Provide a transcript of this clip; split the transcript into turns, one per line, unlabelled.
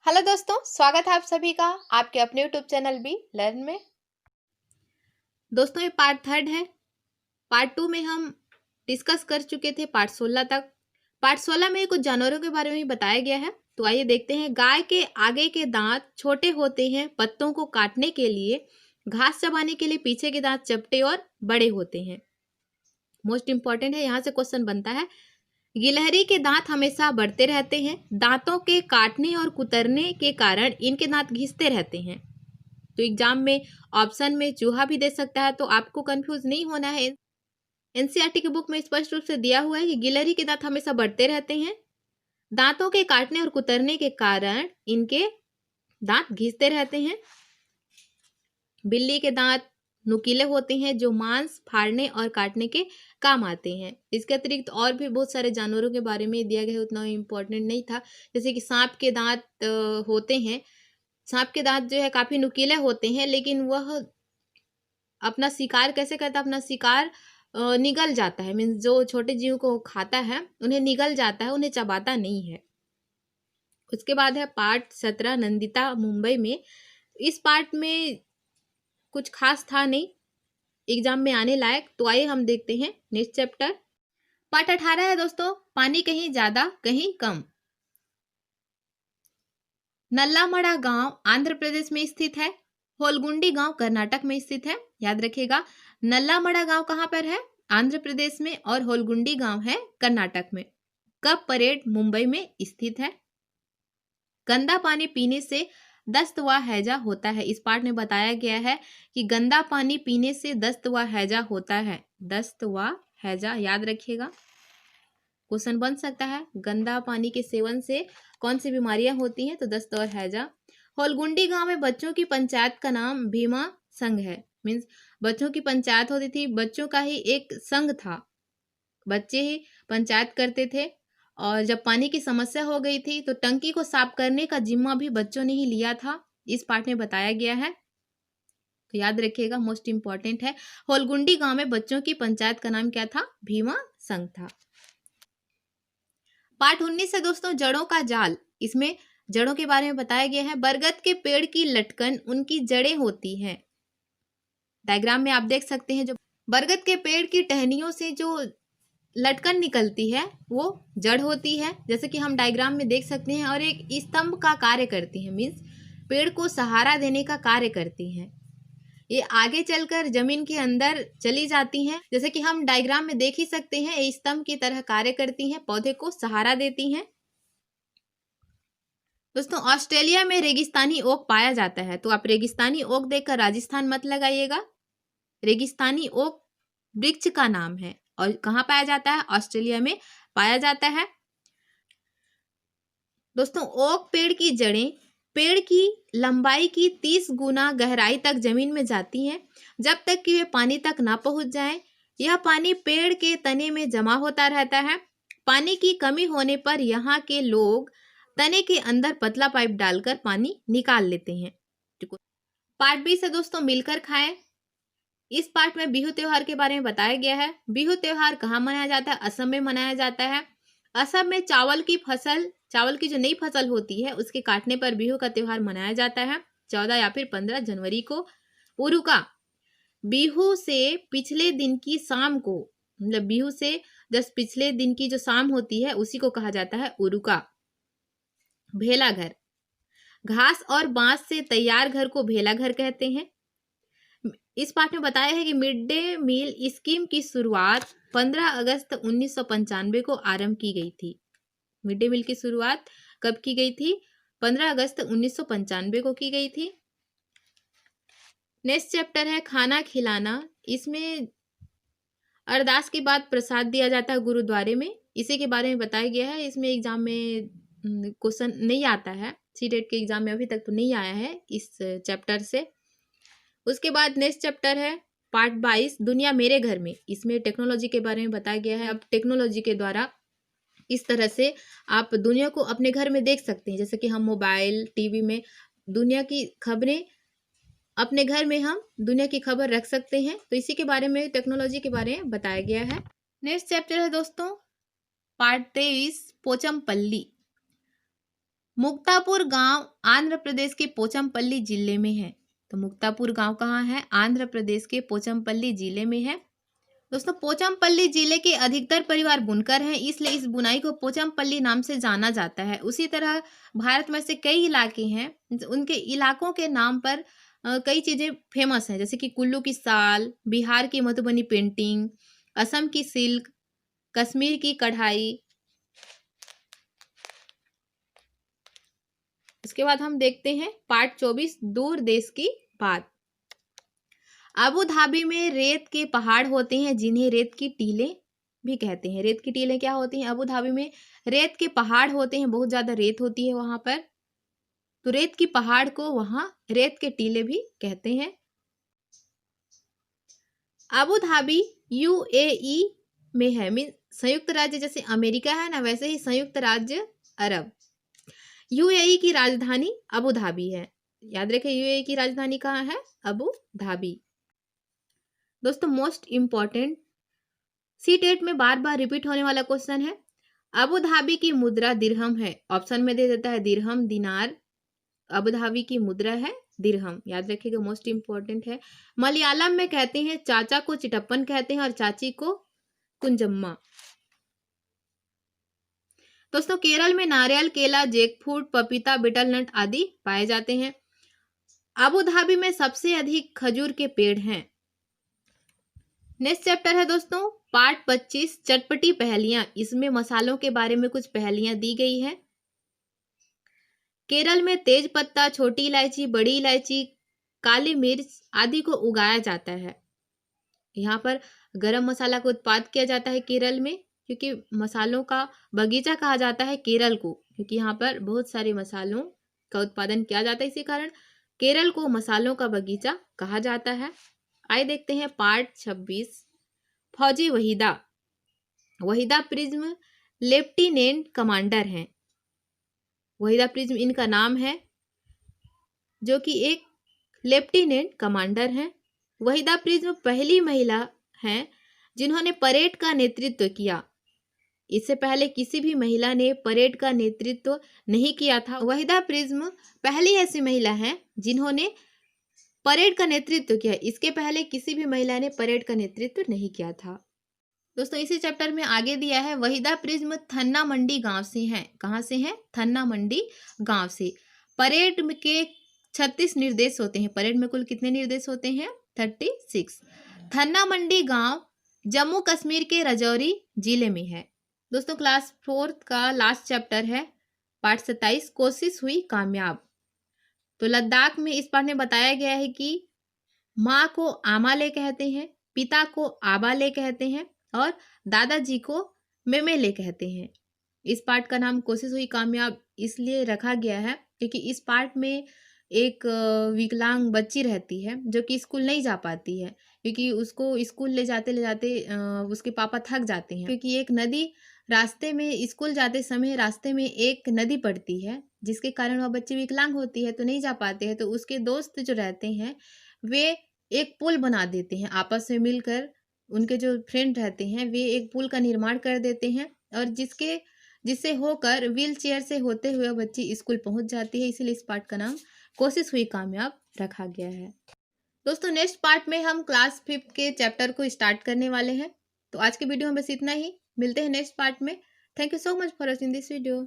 Hello दोस्तों, स्वागत है आप सभी का आपके अपने यूट्यूब चैनल बी लर्न में। दोस्तों, ये पार्ट थर्ड है। पार्ट टू में हम डिस्कस कर चुके थे पार्ट 16 तक। पार्ट 16 में कुछ जानवरों के बारे में ही बताया गया है। तो आइए देखते हैं। गाय के आगे के दांत छोटे होते हैं, पत्तों को काटने के लिए, घास चबाने के लिए पीछे के दांत चपटे और बड़े होते हैं। मोस्ट इंपॉर्टेंट है, यहाँ से क्वेश्चन बनता है। गिलहरी के दांत हमेशा बढ़ते रहते हैं। दांतों के काटने और कुतरने के कारण इनके दांत घिसते रहते हैं। तो एग्जाम में ऑप्शन में चूहा भी दे सकता है, तो आपको कंफ्यूज नहीं होना है। एनसीईआरटी की बुक में स्पष्ट रूप से दिया हुआ है कि गिलहरी के दांत हमेशा बढ़ते रहते हैं। दांतों के काटने और कुतरने के कारण इनके दांत घिसते रहते हैं। बिल्ली के दांत नुकीले होते हैं, जो मांस फाड़ने और काटने के काम आते हैं। इसके अतिरिक्त और भी बहुत सारे जानवरों के बारे में दिया गया है, उतना इम्पोर्टेंट नहीं था। जैसे कि सांप के दांत होते हैं। सांप के दांत जो है काफी नुकीले होते हैं, लेकिन वह अपना शिकार कैसे करता है? अपना शिकार निगल जाता है। मीन्स जो छोटे जीव को खाता है उन्हें निगल जाता है, उन्हें चबाता नहीं है। उसके बाद है पार्ट 17, नंदिता मुंबई में। इस पार्ट में कुछ खास था नहीं एग्जाम में आने लायक। तो आइए हम देखते हैं नेक्स्ट चैप्टर। पार्ट 18 है दोस्तों, पानी कहीं ज्यादा कहीं कम। नल्लामड़ा गांव आंध्र प्रदेश में स्थित है। होलगुंडी गांव कर्नाटक में स्थित है। याद रखिएगा, नल्लामड़ा गांव कहाँ पर है? आंध्र प्रदेश में, और होलगुंडी गांव है कर्नाटक में। कब परेड मुंबई में स्थित है। गंदा पानी पीने से दस्त व हैजा होता है। इस पार्ट में बताया गया है कि गंदा पानी पीने से दस्त व हैजा होता है। दस्त व हैजा याद रखिएगा, क्वेश्चन बन सकता है। गंदा पानी के सेवन से कौन सी बीमारियां होती हैं? तो दस्त और हैजा। होलगुंडी गांव में बच्चों की पंचायत का नाम भीमा संघ है। मीन्स बच्चों की पंचायत होती थी, बच्चों का ही एक संघ था, बच्चे ही पंचायत करते थे। और जब पानी की समस्या हो गई थी तो टंकी को साफ करने का जिम्मा भी बच्चों ने ही लिया था। इस पार्ट में बताया गया है, तो याद रखिएगा, मोस्ट इंपॉर्टेंट है। होलगुंडी गांव में बच्चों की पंचायत का नाम क्या था? भीमा संघ था। पार्ट 19 है दोस्तों, जड़ों का जाल। इसमें जड़ों के बारे में बताया गया है। बरगद के पेड़ की लटकन उनकी जड़ें होती हैं। डायग्राम में आप देख सकते हैं, जो बरगद के पेड़ की टहनियों से जो लटकन निकलती है वो जड़ होती है, जैसे कि हम डायग्राम में देख सकते हैं। और एक स्तंभ का कार्य करती है, मीन्स पेड़ को सहारा देने का कार्य करती हैं। ये आगे चलकर जमीन के अंदर चली जाती हैं, जैसे कि हम डायग्राम में देख ही सकते हैं। ये स्तंभ की तरह कार्य करती हैं, पौधे को सहारा देती हैं। दोस्तों, ऑस्ट्रेलिया में रेगिस्तानी ओक पाया जाता है। तो आप रेगिस्तानी ओक देखकर राजस्थान मत लगाइएगा। रेगिस्तानी ओक वृक्ष का नाम है और कहाँ पाया जाता है? ऑस्ट्रेलिया में पाया जाता है। दोस्तों, ओक पेड़ की जड़ें पेड़ की लंबाई की 30 गुना गहराई तक जमीन में जाती हैं, जब तक कि वे पानी तक ना पहुंच जाएं। यह पानी पेड़ के तने में जमा होता रहता है। पानी की कमी होने पर यहाँ के लोग तने के अंदर पतला पाइप डालकर पानी निकाल लेते हैं। पार्ट 20 है दोस्तों, मिलकर खाएं। इस पार्ट में बिहू त्योहार के बारे में बताया गया है। बिहू त्योहार कहाँ मनाया जाता है? असम में मनाया जाता है। असम में चावल की जो नई फसल होती है उसके काटने पर बिहू का त्योहार मनाया जाता है 14 या फिर 15 जनवरी को। उरुका, बिहू से पिछले दिन की शाम को, मतलब बिहू से 10 पिछले दिन की जो शाम होती है उसी को कहा जाता है उरुका। भेला घर, घास और बांस से तैयार घर को भेला घर कहते हैं। इस पाठ में बताया है कि मिड डे मील स्कीम की शुरुआत 15 अगस्त 1995 को आरंभ की गई थी। मिड डे मील की शुरुआत कब की गई थी? 15 अगस्त 1995 को की गई थी। नेक्स्ट चैप्टर है खाना खिलाना। इसमें अरदास के बाद प्रसाद दिया जाता है गुरुद्वारे में, इसी के बारे में बताया गया है। इसमें एग्जाम में क्वेश्चन नहीं आता है, सीटेट के एग्जाम में अभी तक तो नहीं आया है इस चैप्टर से। उसके बाद नेक्स्ट चैप्टर है पार्ट 22, दुनिया मेरे घर में। इसमें टेक्नोलॉजी के बारे में बताया गया है। अब टेक्नोलॉजी के द्वारा इस तरह से आप दुनिया को अपने घर में देख सकते हैं, जैसे कि हम मोबाइल टीवी में दुनिया की खबरें, अपने घर में हम दुनिया की खबर रख सकते हैं। तो इसी के बारे में, टेक्नोलॉजी के बारे में बताया गया है। नेक्स्ट चैप्टर है दोस्तों पार्ट 23, पोचमपल्ली। मुक्तापुर गांव आंध्र प्रदेश के पोचमपल्ली जिले में है। तो मुक्तापुर गांव कहाँ है? आंध्र प्रदेश के पोचमपल्ली जिले में है। दोस्तों पोचमपल्ली जिले के अधिकतर परिवार बुनकर हैं, इसलिए इस बुनाई को पोचमपल्ली नाम से जाना जाता है। उसी तरह भारत में से कई इलाके हैं, उनके इलाकों के नाम पर कई चीजें फेमस हैं, जैसे कि कुल्लू की साल, बिहार की मधुबनी पेंटिंग, असम की सिल्क, कश्मीर की कढ़ाई। इसके बाद हम देखते हैं पार्ट 24, दूर देश की बात। अबू धाबी में रेत के पहाड़ होते हैं जिन्हें रेत की टीलें भी कहते हैं। रेत की टीलें क्या होती हैं? अबू धाबी में रेत के पहाड़ होते हैं, बहुत ज्यादा रेत होती है वहां पर, तो रेत की पहाड़ को वहां रेत के टीले भी कहते हैं। अबू धाबी यूएई में है, मीन संयुक्त राज्य, जैसे अमेरिका है ना वैसे ही संयुक्त राज्य अरब। यूएई की राजधानी अबू धाबी है, याद रखें यूएई की राजधानी कहाँ है? Abu Dhabi. दोस्तों मोस्ट इंपॉर्टेंट सीटेट में बार बार रिपीट होने वाला क्वेश्चन है, अबू धाबी की मुद्रा दिरहम है। ऑप्शन में दे देता है दिरहम, दिनार। अबू धाबी की मुद्रा है दिरहम, याद रखिएगा, मोस्ट इंपॉर्टेंट है। मलयालम में कहते हैं चाचा को चिटप्पन कहते हैं और चाची को कुंजम्मा। दोस्तों केरल में नारियल, केला, जैकफ्रूट, पपीता, बीटल नट आदि पाए जाते हैं। अबू धाबी में सबसे अधिक खजूर के पेड़ हैं। नेक्स्ट चैप्टर है दोस्तों पार्ट 25, चटपटी पहेलियां। इसमें मसालों के बारे में कुछ पहेलियां दी गई है। केरल में तेज पत्ता, छोटी इलायची, बड़ी इलायची, काली मिर्च आदि को उगाया जाता है। यहाँ पर गरम मसाला का उत्पादन किया जाता है केरल में, क्योंकि मसालों का बगीचा कहा जाता है केरल को, क्योंकि यहाँ पर बहुत सारे मसालों का उत्पादन किया जाता है, इसी कारण केरल को मसालों का बगीचा कहा जाता है। आइए देखते हैं पार्ट 26, फौजी Waheeda. Waheeda prism lieutenant commander हैं। वहीदा प्रिज्म इनका नाम है, जो कि एक लेफ्टिनेंट कमांडर हैं। वहीदा प्रिज्म पहली महिला हैं जिन्होंने परेड का नेतृत्व किया। इससे पहले किसी भी महिला ने परेड का नेतृत्व नहीं किया था। वहीदा प्रिज्म पहली ऐसी महिला हैं जिन्होंने परेड का नेतृत्व किया, इसके पहले किसी भी महिला ने परेड का नेतृत्व नहीं किया था। दोस्तों इसी चैप्टर में आगे दिया है वहीदा प्रिज्म थन्ना मंडी गांव से हैं। कहाँ से हैं? थन्ना मंडी गांव से। परेड के 36 निर्देश होते हैं। परेड में कुल कितने निर्देश होते हैं? 36। थन्ना मंडी गांव जम्मू कश्मीर के राजौरी जिले में है। दोस्तों क्लास 4 का लास्ट चैप्टर है पार्ट 27, कोशिश हुई कामयाब। तो लद्दाख में इस पार्ट में बताया गया है कि माँ को आमाले कहते हैं, पिता को आबाले कहते हैं और दादाजी को मेमेले कहते हैं। इस पार्ट का नाम कोशिश हुई कामयाब इसलिए रखा गया है क्योंकि इस पार्ट में एक विकलांग बच्ची रहती है जो कि स्कूल नहीं जा पाती है, क्योंकि उसको स्कूल ले जाते उसके पापा थक जाते हैं, क्योंकि एक नदी रास्ते में, स्कूल जाते समय रास्ते में एक नदी पड़ती है जिसके कारण वह बच्ची विकलांग होती है तो नहीं जा पाते हैं। तो उसके दोस्त जो रहते हैं वे एक पुल बना देते हैं, आपस में मिलकर उनके जो फ्रेंड रहते हैं वे एक पुल का निर्माण कर देते हैं और जिससे होकर व्हील चेयर से होते हुए बच्ची स्कूल पहुंच जाती है। इसीलिए इस पार्ट का नाम कोशिश हुई कामयाब रखा गया है। दोस्तों नेक्स्ट पार्ट में हम क्लास 5 के चैप्टर को स्टार्ट करने वाले हैं। तो आज के वीडियो में बस इतना ही, मिलते हैं नेक्स्ट पार्ट में। Thank you so much for watching this video.